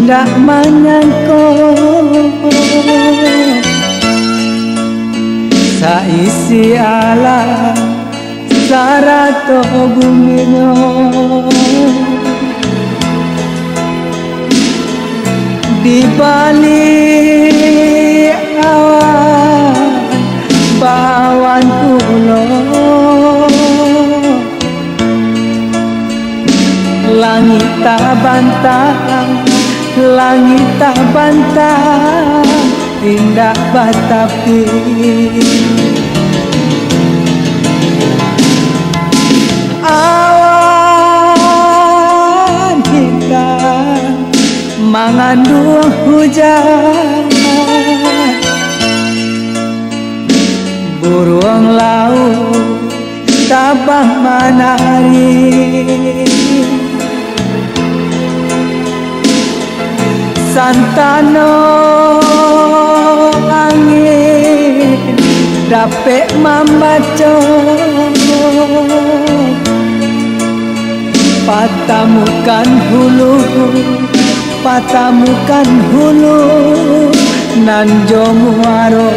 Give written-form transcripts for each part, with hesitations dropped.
ndak menyangka saisi alam sarato bumino di balik awan bawan kulo langit tak bantah, langit tak bantah, indah batapi. Awan hitam mengandung hujan, burung laut tabah menari. Santano angin dapat membaca patamukan hulu, patamukan hulu nan jomuaro.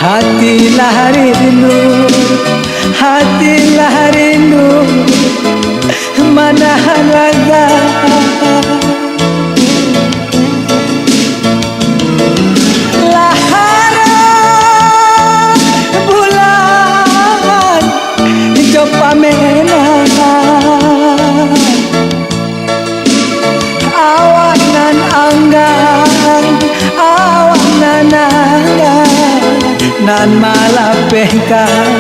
Hatilah rindu, hatilah rindu, mana raga. Lahara bulan coba menang, awanan anggan, awanan anggan nan malapehkan.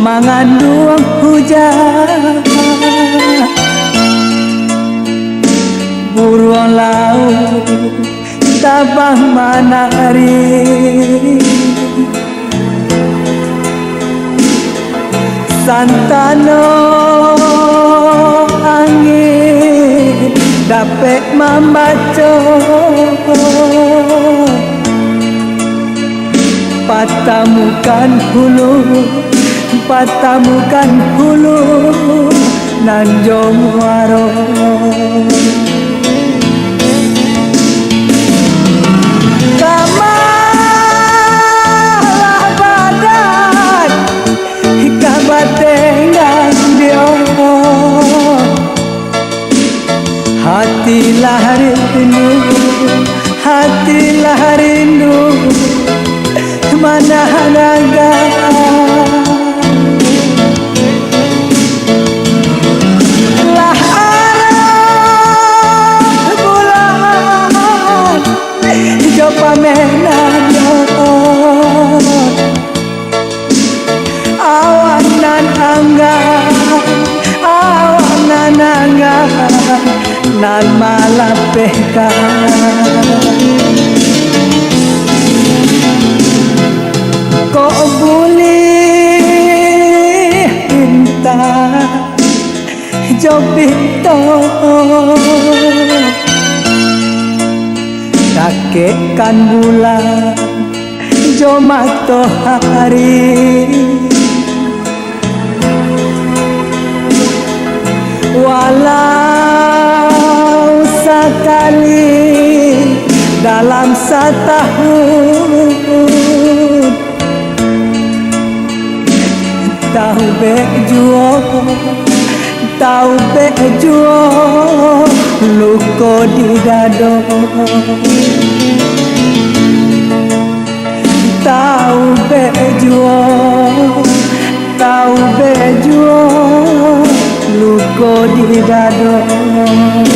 Mengandung hujan, burung laut tabah menari. Santano angin dapat membaca patamukan hulu, patamukan hulu nan jomuaro. Kamalah badan kabatengan dio, hatilah rindu, hatilah rindu, mana raga. Coba menang awanan anggan, awanan anggan nan malapehkan. Kok boleh intan jobito kakekkan bulan jo matahari, walau sekali dalam setahun tahu bejuo, tahu bejuo luko di dado, tahu bejuo, tahu bejuo di dado